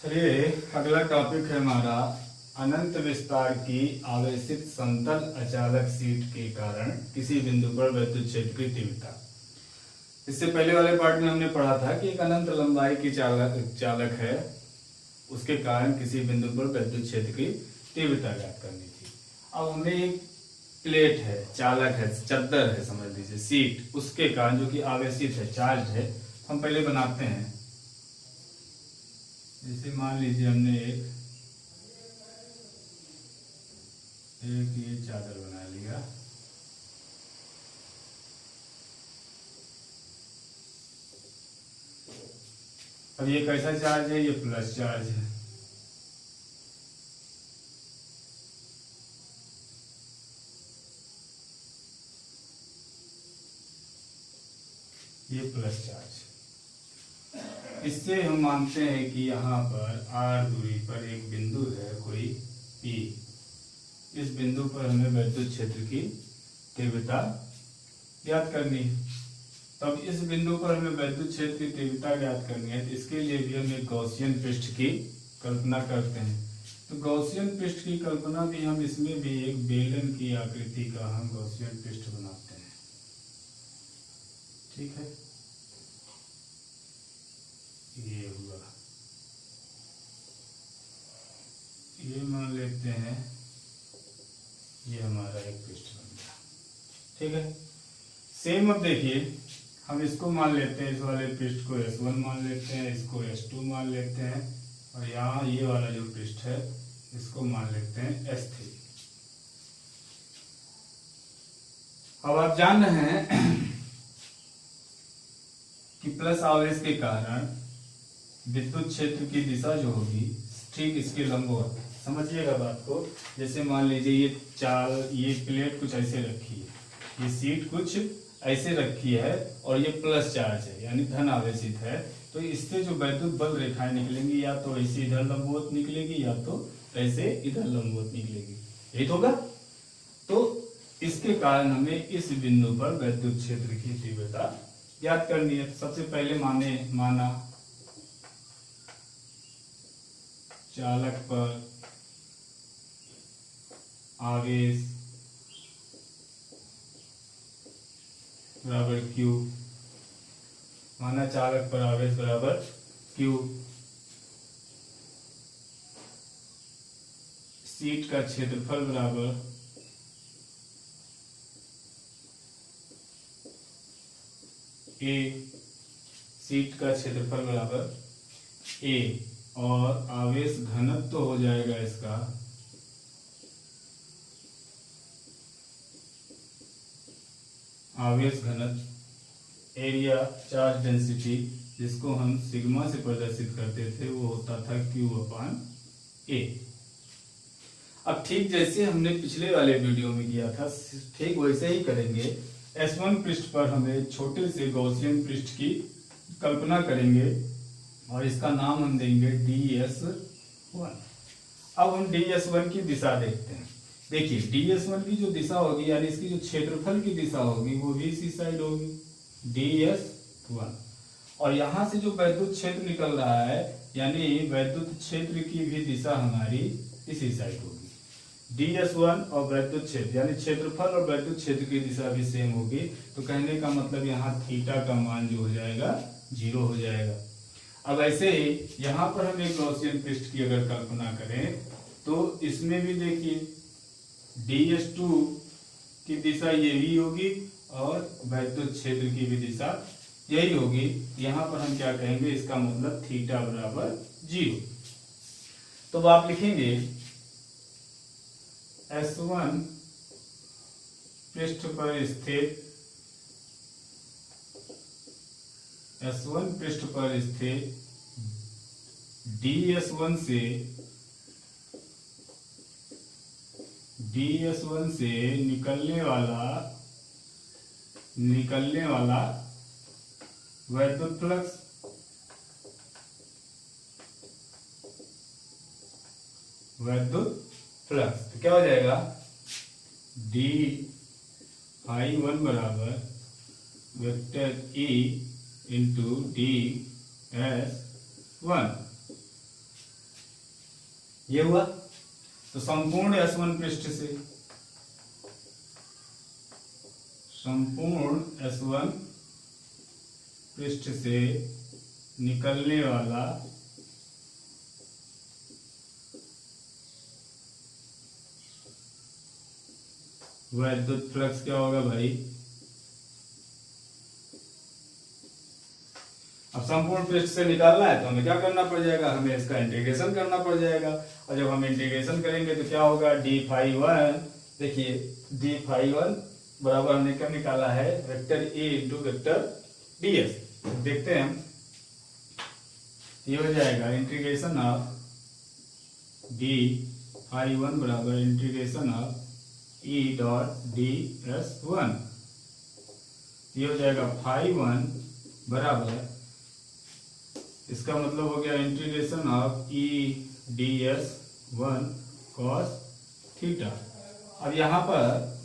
चलिए अगला टॉपिक है हमारा अनंत विस्तार की आवेशित समतल अचालक सीट के कारण किसी बिंदु पर विद्युत क्षेत्र की तीव्रता। इससे पहले वाले पार्ट में हमने पढ़ा था कि एक अनंत लंबाई की चालक है, उसके कारण किसी बिंदु पर विद्युत क्षेत्र की तीव्रता ज्ञात करनी थी। अब हमें एक प्लेट है, चालक है, चद्दर है, समझ लीजिए सीट, उसके कारण जो कि आवेशित है, चार्ज है, हम पहले बनाते हैं। जैसे मान लीजिए हमने एक ये चादर बना लिया। अब ये कैसा चार्ज है? ये प्लस चार्ज है। ये प्लस चार्ज। इससे हम मानते हैं कि यहाँ पर r दूरी पर एक बिंदु है कोई P। इस बिंदु पर हमें विद्युत क्षेत्र की तीव्रता ज्ञात करनी है। तब इस बिंदु पर हमें विद्युत क्षेत्र की तीव्रता ज्ञात करनी है, तो इसके लिए भी हम एक गॉसियन पृष्ठ की कल्पना करते हैं। तो गॉसियन पृष्ठ की कल्पना भी हम इसमें भी एक बेलन की आकृति का हम गॉसियन पृष्ठ बनाते हैं। ठीक है, ये हुआ, ये मान लेते हैं, ये हमारा एक पृष्ठ बन गया। ठीक है, सेम अब देखिए हम इसको मान लेते हैं, इस वाले पृष्ठ को S1 मान लेते हैं, इसको S2 मान लेते हैं, और यहाँ ये वाला जो पृष्ठ है इसको मान लेते हैं S3। अब आप जान रहे हैं कि प्लस आवेश के कारण विद्युत क्षेत्र की दिशा जो होगी ठीक इसके लंबवत। समझिएगा बात को। जैसे मान लीजिए ये प्लेट कुछ ऐसे रखी है, ये सीट कुछ ऐसे रखी है, और ये प्लस चार्ज है यानी धन आवेशित है, तो इससे जो विद्युत बल रेखाएं निकलेंगी या तो ऐसे इधर लंबवत निकलेगी या तो ऐसे इधर लंबवत निकलेगी। यही तो होगा। तो इसके कारण हमें इस बिंदु पर विद्युत क्षेत्र की तीव्रता ज्ञात करनी है। सबसे पहले माना चालक पर आवेश बराबर Q। माना चालक पर आवेश बराबर Q। सीट का क्षेत्रफल बराबर A। सीट का क्षेत्रफल बराबर A, और आवेश घनत्व तो हो जाएगा इसका आवेश घनत्व, एरिया चार्ज डेंसिटी, जिसको हम सिग्मा से प्रदर्शित करते थे, वो होता था Q/A। अब ठीक जैसे हमने पिछले वाले वीडियो में किया था, ठीक वैसे ही करेंगे। S1 पृष्ठ पर हमें छोटे से गॉसियन पृष्ठ की कल्पना करेंगे और इसका नाम हम देंगे DS1। अब हम DS1 की दिशा देखते हैं। देखिए DS1 की जो दिशा होगी यानी इसकी जो क्षेत्रफल की दिशा होगी वो भी इसी साइड होगी, DS1। और यहाँ से जो विद्युत क्षेत्र निकल रहा है यानी विद्युत क्षेत्र की भी दिशा हमारी इसी साइड होगी। DS1 और विद्युत क्षेत्र यानी क्षेत्रफल और विद्युत क्षेत्र की दिशा भी सेम होगी। तो कहने का मतलब यहाँ थीटा का मान जो हो जाएगा 0 हो जाएगा। अब ऐसे ही यहाँ पर हम एक गॉसियन पृष्ठ की अगर कल्पना करें तो इसमें भी देखिए DS2 की दिशा यही होगी और विद्युत क्षेत्र की भी दिशा यही होगी। यहाँ पर हम क्या कहेंगे, इसका मतलब थीटा बराबर 0। तो आप लिखेंगे S1 पृष्ठ पर स्थित DS1 से निकलने वाला विद्युत फ्लक्स तो क्या हो जाएगा, D∅1 बराबर वेक्टर E इंटू DS1। ये हुआ। तो संपूर्ण S1 पृष्ठ से, संपूर्ण S1 पृष्ठ से निकलने वाला वैद्युत फ्लक्स क्या होगा भाई? अब संपूर्ण पृष्ठ से निकालना है तो हमें क्या करना पड़ जाएगा? हमें इसका इंटीग्रेशन करना पड़ जाएगा। और जब हम इंटीग्रेशन करेंगे तो क्या होगा? d∅1, देखिए d∅1 बराबर हमने क्या निकाला है? Vector A into vector ds। देखते हैं हम, ये हो जाएगा इंटीग्रेशन ऑफ d∅1 बराबर integration of E dot ds1। ये हो जाएगा ∅1 बराबर, इसका मतलब हो गया integration of E ds1 cos theta. अब यहाँ पर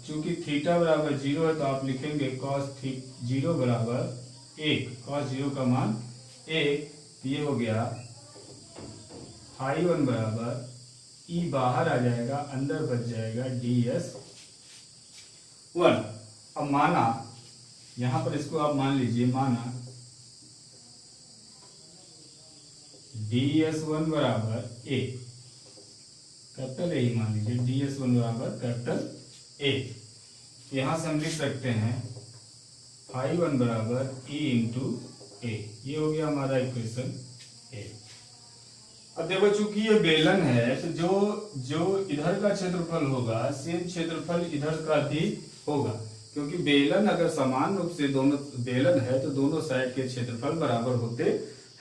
चूंकि थीटा बराबर 0 है तो आप लिखेंगे cos 0 बराबर 1, cos 0 का मान 1। ये हो गया ∅1 बराबर E बाहर आ जाएगा, अंदर बच जाएगा ds1। अब माना, यहां पर इसको आप मान लीजिए, माना ds1 बराबर A, कैपिटल A ही मान लीजिए, ds1 बराबर कैपिटल A। यहां से हम लिख सकते हैं ∅1 बराबर E इंटू A। ये हो गया हमारा इक्वेशन A। अब देखो चूंकि ये बेलन है तो जो इधर का क्षेत्रफल होगा सेम क्षेत्रफल इधर का भी होगा, क्योंकि बेलन अगर समान रूप से दोनों बेलन है तो दोनों साइड के क्षेत्रफल बराबर होते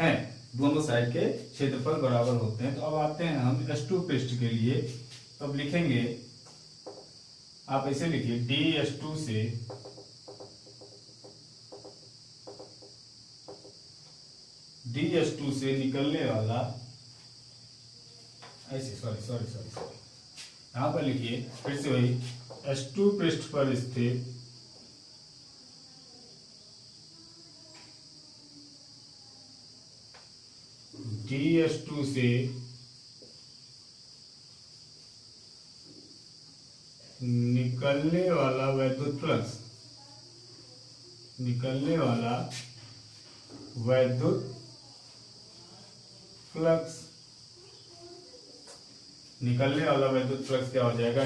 हैं, दोनों साइड के क्षेत्रफल बराबर होते हैं। तो अब आते हैं हम S2 पृष्ठ के लिए। तो अब लिखेंगे, आप ऐसे लिखिए ds2 से निकलने वाला, ऐसे सॉरी यहां पर लिखिए फिर से वही S2 पृष्ठ पर स्थित ds2 से निकलने वाला वैद्युत फ्लक्स, निकलने वाला वैद्युत फ्लक्स, निकलने वाला वैद्युत फ्लक्स क्या हो जाएगा?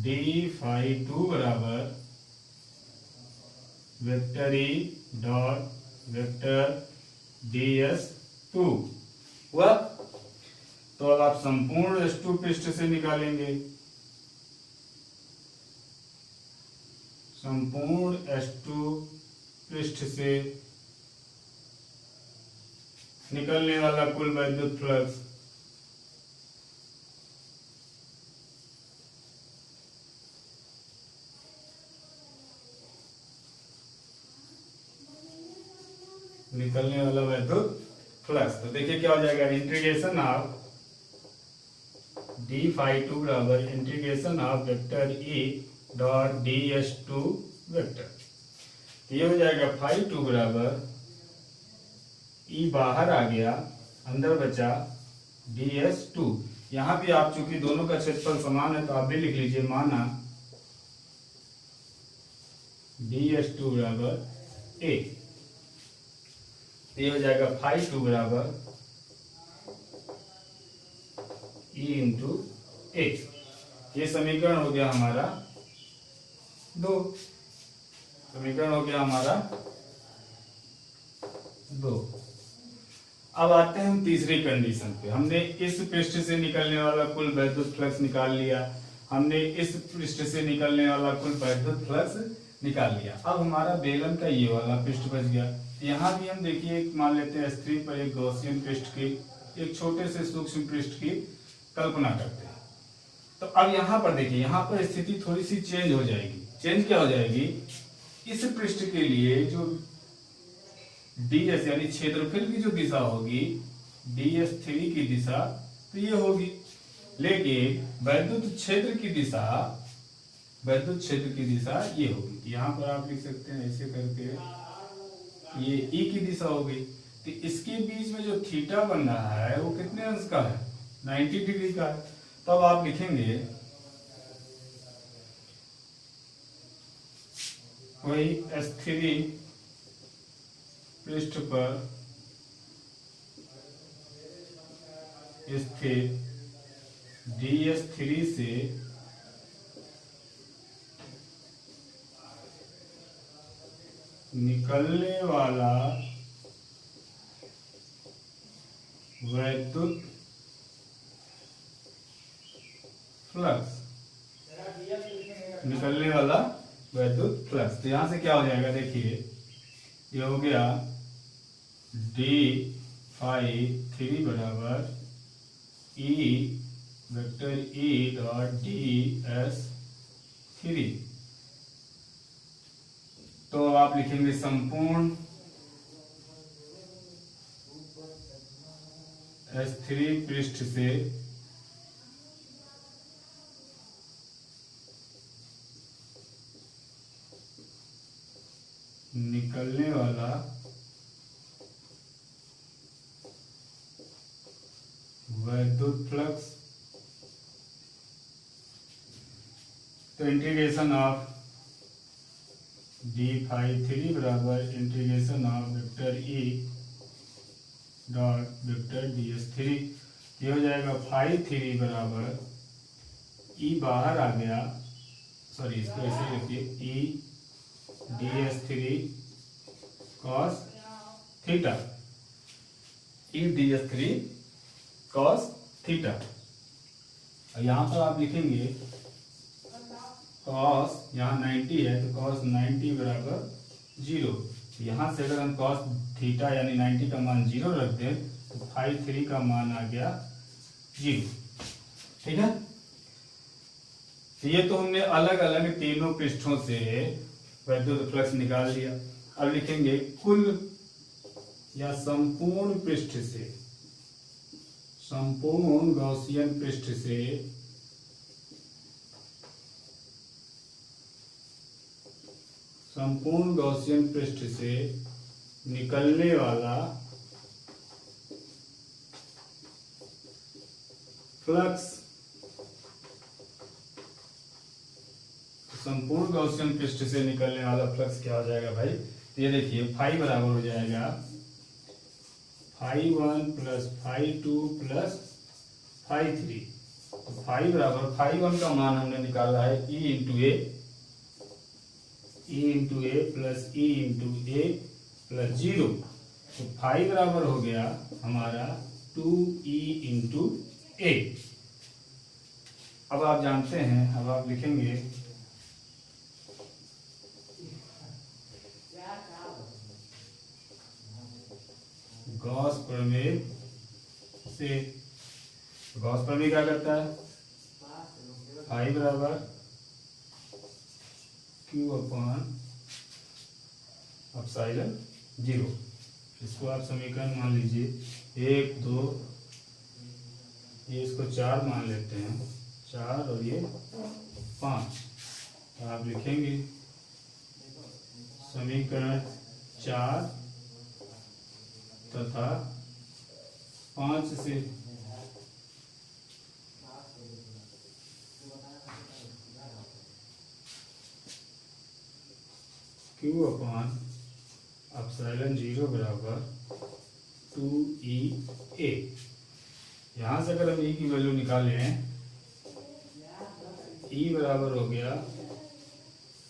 d∅2 बराबर vector E dot vector ds2 हुआ। तो अब आप संपूर्ण S2 पृष्ठ से निकालेंगे, संपूर्ण S2 पृष्ठ से निकलने वाला कुल वैद्युत फ्लक्स निकलने वाला वैद्युत फ्लक्स। तो देखिए क्या हो जाएगा? इंटीग्रेशन ऑफ d∅2 बराबर integration of vector E dot ds2 vector. ये हो जाएगा ∅2 बराबर E बाहर आ गया, अंदर बचा ds2। यहां भी आप चूंकि दोनों का क्षेत्रफल समान है तो आप भी लिख लीजिए, माना ds2 बराबर A। ये हो जाएगा ∅2 बराबर E इंटू A। ये समीकरण हो गया हमारा 2, समीकरण हो गया हमारा 2। अब आते हैं हम तीसरी कंडीशन पे। हमने इस पृष्ठ से निकलने वाला कुल वैद्युत फ्लक्स निकाल लिया, हमने इस पृष्ठ से निकलने वाला कुल वैद्युत फ्लक्स निकाल लिया। अब हमारा बेलन का ये वाला पृष्ठ बच गया। यहाँ भी हम देखिए मान लेते हैं S3 पर एक गॉसियन पृष्ठ की, एक छोटे से सूक्ष्म पृष्ठ की कल्पना करते हैं। तो अब यहाँ पर देखिए, यहाँ पर स्थिति थोड़ी सी चेंज हो जाएगी। चेंज क्या हो जाएगी? इस पृष्ठ के लिए जो ds यानी क्षेत्रफल की जो दिशा होगी ds3 की दिशा तो ये होगी, लेकिन वैद्युत क्षेत्र की दिशा, वैद्युत क्षेत्र की दिशा ये होगी। यहाँ पर आप लिख सकते हैं ऐसे करके, ये E की दिशा हो गई। तो इसके बीच में जो थीटा बन रहा है वो कितने अंश का है? 90 डिग्री का है। तो अब आप लिखेंगे वही S3 पृष्ठ पर स्थित DS3 से निकलने वाला वैद्युत फ्लक्स, निकलने वाला वैद्युत फ्लक्स। तो यहां से क्या हो जाएगा, देखिए ये हो गया d∅3 बराबर E vector E dot DS3। तो अब आप लिखेंगे संपूर्ण S3 पृष्ठ से निकलने वाला वैद्युत फ्लक्स। तो इंटीग्रेशन ऑफ d∅3 बराबर integration of vector E dot vector DS3। ये हो जाएगा ∅3 बराबर E बाहर आ गया, सॉरी इसको ऐसे लिखिए E DS3 cos theta, E DS3 cos theta. और यहाँ पर आप लिखेंगे cos, यहाँ 90 है तो cos 90 बराबर 0। यहाँ से अगर हम cos थीटा यानी 90 का मान 0 रख दें तो ∅3 का मान आ गया 0। ठीक है, तो ये तो हमने अलग अलग तीनों पृष्ठों से वैद्युत फ्लक्स निकाल लिया। अब लिखेंगे कुल या संपूर्ण पृष्ठ से, संपूर्ण गॉसियन पृष्ठ से संपूर्ण गॉसियन पृष्ठ से निकलने वाला फ्लक्स। संपूर्ण गॉसियन पृष्ठ से निकलने वाला फ्लक्स क्या हो जाएगा भाई? तो ये देखिए फाई बराबर हो जाएगा ∅1 प्लस ∅2 प्लस ∅3। तो फाई बराबर ∅1 का मान हमने निकाला है E इंटू ए प्लस E इंटू ए प्लस 0। तो फाई बराबर हो गया हमारा 2E इंटू ए। अब आप जानते हैं, अब आप लिखेंगे गॉस प्रमेय से। गॉस प्रमेय क्या करता है? फाई बराबर Q अपॉन एप्सिलॉन 0। इसको आप समीकरण मान लीजिए 1 2, ये इसको 4 मान लेते हैं, 4 और ये 5। तो आप लिखेंगे समीकरण 4 तथा 5 से Q अपॉन एप्सिलॉन 0 बराबर 2EA। यहाँ से अगर हम E की वैल्यू निकालें, E बराबर हो गया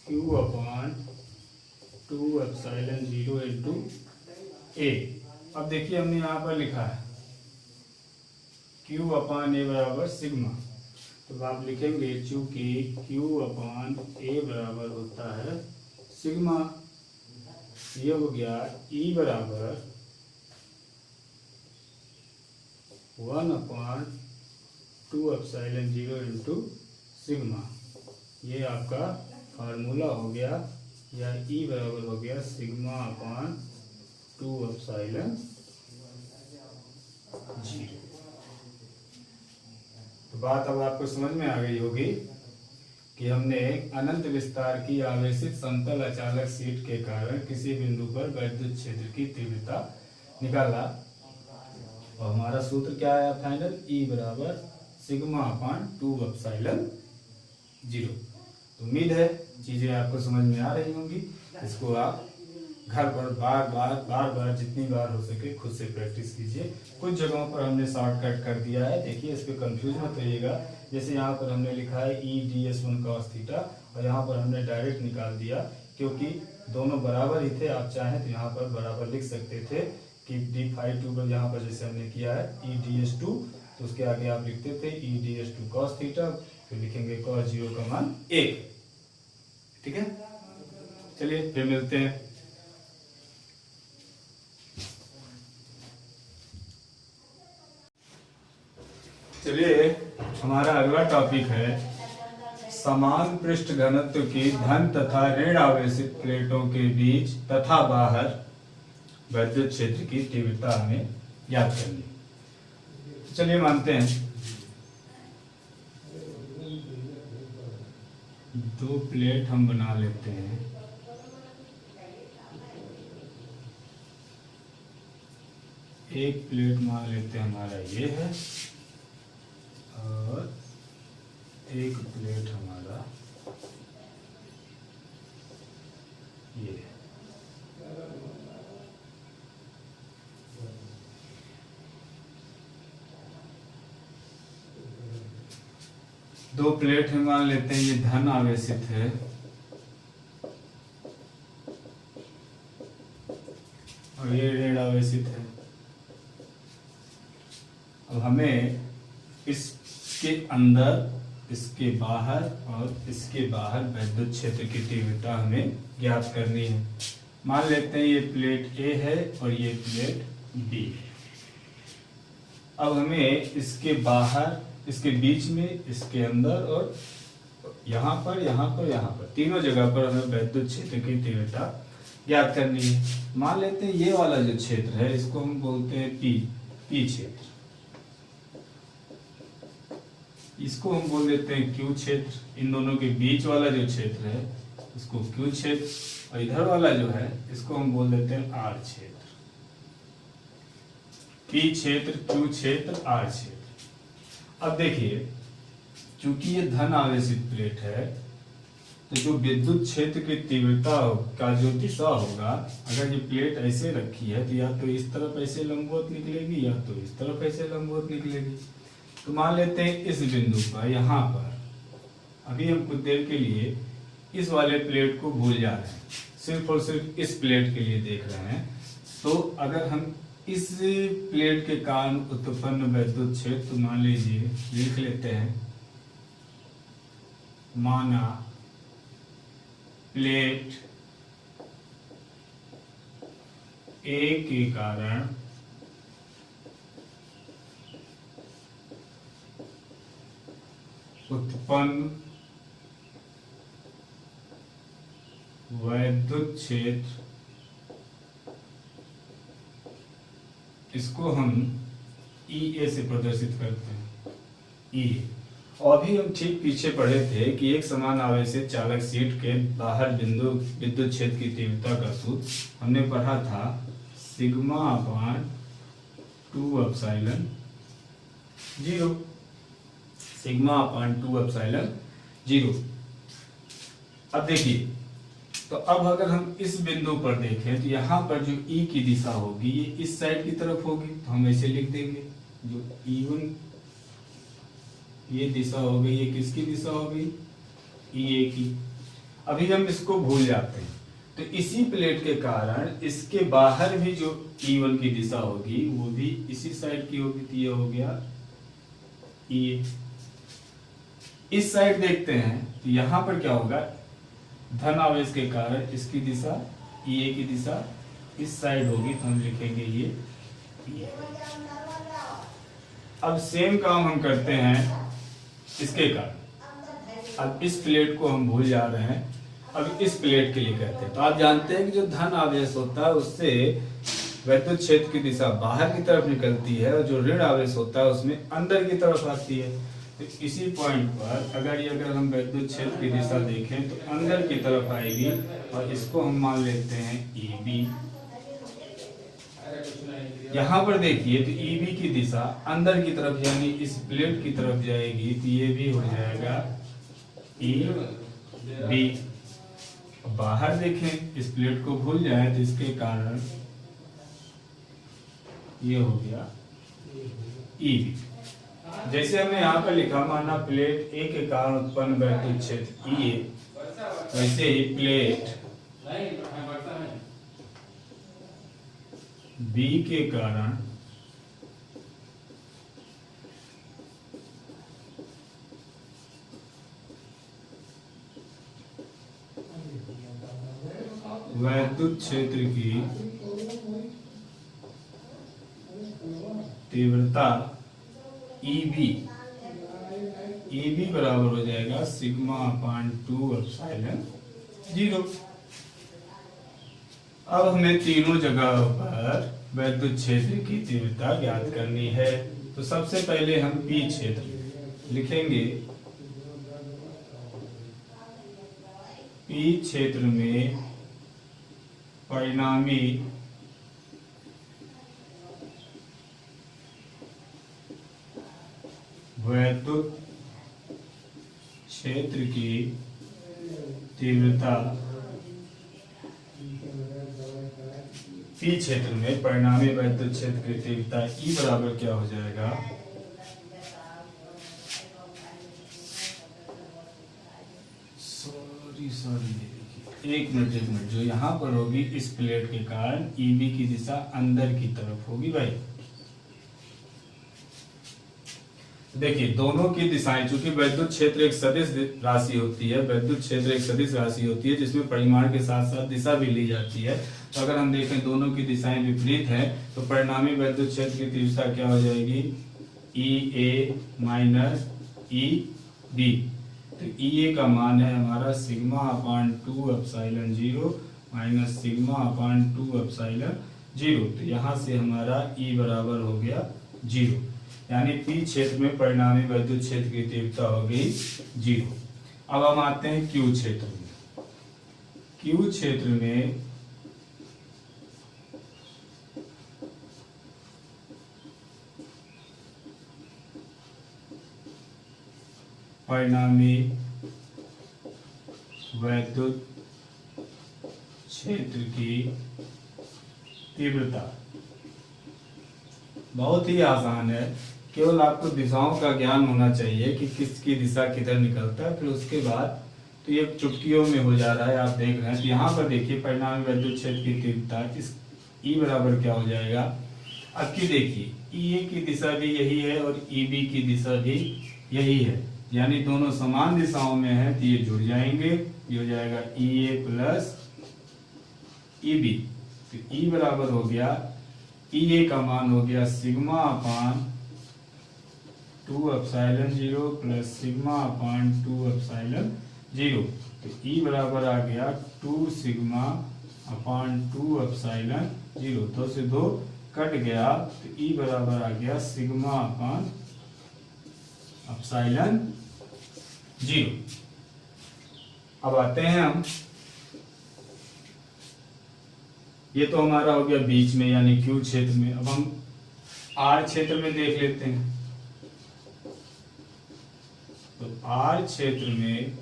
Q upon 2 epsilon 0 into A। अब देखिए हमने यहाँ पर लिखा है Q अपॉन A बराबर सिग्मा। तो आप लिखेंगे चूंकि Q अपॉन A बराबर होता है सिग्मा, ये हो गया E बराबर 1 अपॉन 2 एप्सिलॉन 0 इंटू सिग्मा। ये आपका फार्मूला हो गया, या E बराबर हो गया सिग्मा अपॉन 2 एप्सिलॉन 0। तो बात अब आपको समझ में आ गई होगी कि हमने अनंत विस्तार की आवेशित समतल अचालक शीट के कारण किसी बिंदु पर वैद्युत क्षेत्र की तीव्रता निकाला और हमारा सूत्र क्या आया फाइनल, ई बराबर सिग्मा अपान 2 एप्सिलॉन 0। तो उम्मीद है चीजें आपको समझ में आ रही होंगी। इसको आप घर पर बार बार जितनी बार हो सके खुद से प्रैक्टिस कीजिए। कुछ जगहों पर हमने शॉर्टकट कर दिया है, देखिए इस पे कंफ्यूज मत होइएगा। जैसे यहाँ पर हमने लिखा है E D S 1 cos theta और यहाँ पर हमने डायरेक्ट निकाल दिया क्योंकि दोनों बराबर ही थे। आप चाहें तो यहाँ पर बराबर लिख सकते थे कि डी फाई 2 पर यहाँ पर जैसे हमने किया है ई डी एस 2, तो उसके आगे आप लिखते थे E D S 2 cos theta, फिर लिखेंगे cos 0 का मान 1। ठीक है, चलिए फिर मिलते हैं। चलिए हमारा अगला टॉपिक है समान पृष्ठ घनत्व की धन तथा ऋण आवेशित प्लेटों के बीच तथा बाहर विद्युत क्षेत्र की तीव्रता हमें ज्ञात करनी। चलिए मानते हैं दो प्लेट हम बना लेते हैं। एक प्लेट मान लेते हैं हमारा ये है और एक प्लेट हमारा ये है। दो प्लेट हम मान लेते हैं, ये धन आवेशित है और ये ऋण आवेशित है। अब हमें इसके अंदर, इसके बाहर और इसके बाहर विद्युत क्षेत्र की तीव्रता हमें ज्ञात करनी है। मान लेते हैं ये प्लेट ए है और ये प्लेट बी है। अब हमें इसके बाहर, इसके बीच में, इसके अंदर और यहाँ पर, यहाँ पर, यहाँ पर, तीनों जगह पर हमें विद्युत क्षेत्र की तीव्रता ज्ञात करनी है। मान लेते हैं ये वाला जो क्षेत्र है इसको हम बोलते हैं पी क्षेत्र, इसको हम बोल देते हैं क्यू क्षेत्र। इन दोनों के बीच वाला जो क्षेत्र है इसको क्यू क्षेत्र और इधर वाला जो है इसको हम बोल देते हैं आर क्षेत्र। पी क्षेत्र, क्यू क्षेत्र, आर क्षेत्र। अब देखिए चूंकि ये धन आवेशित प्लेट है तो जो विद्युत क्षेत्र की तीव्रता का जो दिशा होगा, अगर ये प्लेट ऐसे रखी है तो या तो इस तरफ ऐसे लंबवत निकलेगी या तो इस तरफ ऐसे लंबवत निकलेगी। तो मान लेते हैं इस बिंदु पर, यहाँ पर, अभी हम कुछ देर के लिए इस वाले प्लेट को भूल जा रहे हैं, सिर्फ और सिर्फ इस प्लेट के लिए देख रहे हैं। तो अगर हम इस प्लेट के कारण उत्पन्न विद्युत क्षेत्र मान लीजिए लिख लेते हैं, माना प्लेट ए के कारण उत्पन्न विद्युत क्षेत्र, इसको हम ई ए से प्रदर्शित करते हैं, ई। और भी हम ठीक पीछे पढ़े थे कि एक समान आवेशित चालक सीट के बाहर बिंदु विद्युत क्षेत्र की तीव्रता का सूत्र हमने पढ़ा था सिग्मा अपान 2 एप्सिलॉन 0, सिग्मा अपान 2 एप्सिलॉन 0। अब देखिए, तो अब अगर हम इस बिंदु पर देखें तो यहाँ पर जो E की दिशा होगी ये इस साइड की तरफ होगी, तो हम ऐसे लिख देंगे जो E1 ये दिशा हो गई, ये किसकी दिशा हो गई, EA की। अभी हम इसको भूल जाते हैं तो इसी प्लेट के कारण इसके बाहर भी जो E1 की दिशा होगी वो भी इसी साइड की होगी, तो ये हो गया EA। इस साइड देखते हैं तो यहाँ पर क्या होगा, धन आवेश के कारण इसकी दिशा, EA की दिशा इस साइड होगी, तो हम लिखेंगे ये EA। अब सेम काम हम करते हैं इसके कारण। अब इस प्लेट को हम भूल जा रहे हैं, अब इस प्लेट के लिए कहते हैं। तो आप जानते हैं कि जो धन आवेश होता है उससे विद्युत क्षेत्र की दिशा बाहर की तरफ निकलती है और जो ऋण आवेश होता है उसमें अंदर की तरफ आती है। तो इसी पॉइंट पर अगर हम विद्युत क्षेत्र की दिशा देखें तो अंदर की तरफ आएगी और इसको हम मान लेते हैं EB। यहाँ पर देखिए तो ईबी की दिशा अंदर की तरफ यानी इस प्लेट की तरफ जाएगी, तो ये भी हो जाएगा ई बी। बाहर देखें, इस प्लेट को भूल जाए तो इसके कारण ये हो गया ई बी। जैसे हमने यहाँ पर लिखा, माना प्लेट ए के कारण उत्पन्न वैद्युत क्षेत्र ई ए, वैसे ही प्लेट बी के कारण वैद्युत क्षेत्र की तीव्रता ईबी बराबर हो जाएगा सिग्मा अपान 2 एप्सिलॉन 0। अब हमें तीनों जगह पर वैद्युत क्षेत्र की तीव्रता ज्ञात करनी है। तो सबसे पहले हम पी क्षेत्र लिखेंगे। पी क्षेत्र में परिणामी वैद्युत क्षेत्र की तीव्रता, पी क्षेत्र में परिणामी वैद्युत क्षेत्र की तीव्रता ई बराबर क्या हो जाएगा, एक मिनट, जो यहाँ पर होगी इस प्लेट के कारण ईबी की दिशा अंदर की तरफ होगी भाई। देखिए दोनों की दिशाएं, चूंकि वैद्युत क्षेत्र एक सदिश राशि होती है, वैद्युत क्षेत्र एक सदिश राशि होती है जिसमें परिमाण के साथ साथ दिशा भी ली जाती है। तो अगर हम देखें दोनों की दिशाएं विपरीत हैं तो परिणामी वैद्युत क्षेत्र की तीव्रता क्या हो जाएगी, ई ए माइनस ई बी। तो ई ए का मान है हमारा सिग्मा अपान 2 एप्सिलॉन 0 माइनस सिग्मा अपान 2 एप्सिलॉन 0। तो यहाँ से हमारा ई बराबर हो गया 0, यानी पी क्षेत्र में परिणामी वैद्युत क्षेत्र की तीव्रता हो गई 0। अब हम आते हैं क्यू क्षेत्र में। क्यू क्षेत्र में परिणामी वैद्युत क्षेत्र की तीव्रता बहुत ही आसान है, केवल आपको दिशाओं का ज्ञान होना चाहिए कि किसकी दिशा किधर निकलता है, फिर उसके बाद तो ये चुटकियों में हो जा रहा है, आप देख रहे हैं। तो यहाँ पर देखिए परिणामी वैद्युत क्षेत्र की तीव्रता इस ई बराबर क्या हो जाएगा। अब की देखिए ई ए की दिशा भी यही है और ई बी की दिशा भी यही है, यानी दोनों समान दिशाओं में है, तो ये जुड़ जाएंगे, ये हो जाएगा ई ए प्लस ई बी। तो ई बराबर हो गया, ई ए का मान हो गया सिग्मा अपान 2 एप्सिलॉन 0 प्लस सिग्मा अपान 2 एप्सिलॉन 0। तो ई बराबर आ गया 2 सिग्मा अपान 2 एप्सिलॉन 0। 2 से 2 कट गया, तो ई बराबर आ गया सिग्मा अपान एप्सिलॉन 0। अब आते हैं हम, ये तो हमारा हो गया बीच में यानी क्यू क्षेत्र में। अब हम आर क्षेत्र में देख लेते हैं। तो आर क्षेत्र में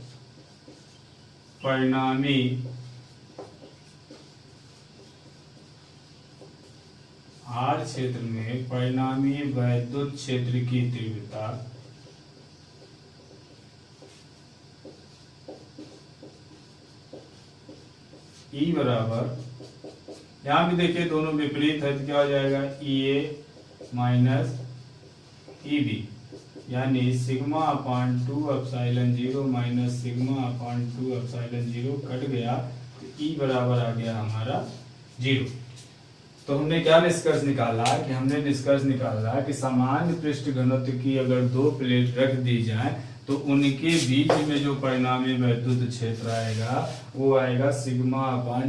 परिणामी वैद्युत क्षेत्र की तीव्रता ई बराबर, यहां भी देखिए दोनों विपरीत है, तो क्या हो जाएगा ई ए माइनस ई बी, यानी सिग्मा अपान 2 एप्सिलॉन 0 माइनस सिग्मा अपान 2 एप्सिलॉन 0 कट गया, तो ई बराबर आ गया हमारा 0। तो हमने क्या निष्कर्ष निकाला कि समान पृष्ठ घनत्व की अगर दो प्लेट रख दी जाए तो उनके बीच में जो परिणामी वैद्युत क्षेत्र आएगा वो आएगा सिग्मा अपान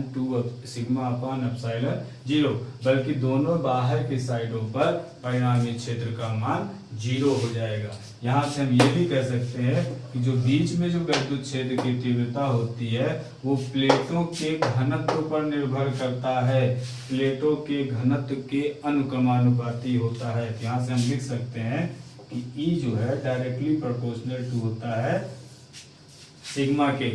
एप्सिलॉन 0, बल्कि दोनों बाहर की साइडों पर परिणामी क्षेत्र का मान 0 हो जाएगा। यहाँ से हम ये भी कह सकते हैं कि जो बीच में जो वैद्युत क्षेत्र की तीव्रता होती है वो प्लेटों के घनत्व पर निर्भर करता है, प्लेटों के घनत्व के अनुक्रमानुपाती होता है। यहाँ से हम लिख सकते हैं कि E जो है डायरेक्टली प्रोपोर्शनल टू होता है सिग्मा के,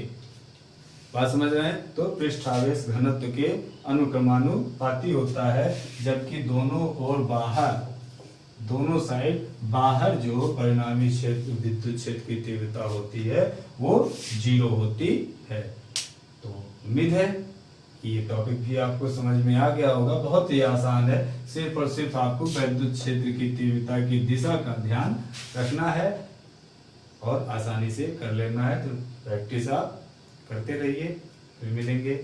बात समझ रहे हैं, तो पृष्ठावेश घनत्व के अनुक्रमानुपाती होता है, जबकि दोनों साइड बाहर जो परिणामी क्षेत्र विद्युत क्षेत्र की तीव्रता होती है वो 0 होती है। तो उम्मीद है कि ये टॉपिक भी आपको समझ में आ गया होगा। बहुत ही आसान है, सिर्फ और सिर्फ आपको वैद्युत क्षेत्र की तीव्रता की दिशा का ध्यान रखना है और आसानी से कर लेना है। तो प्रैक्टिस आप करते रहिए, फिर मिलेंगे।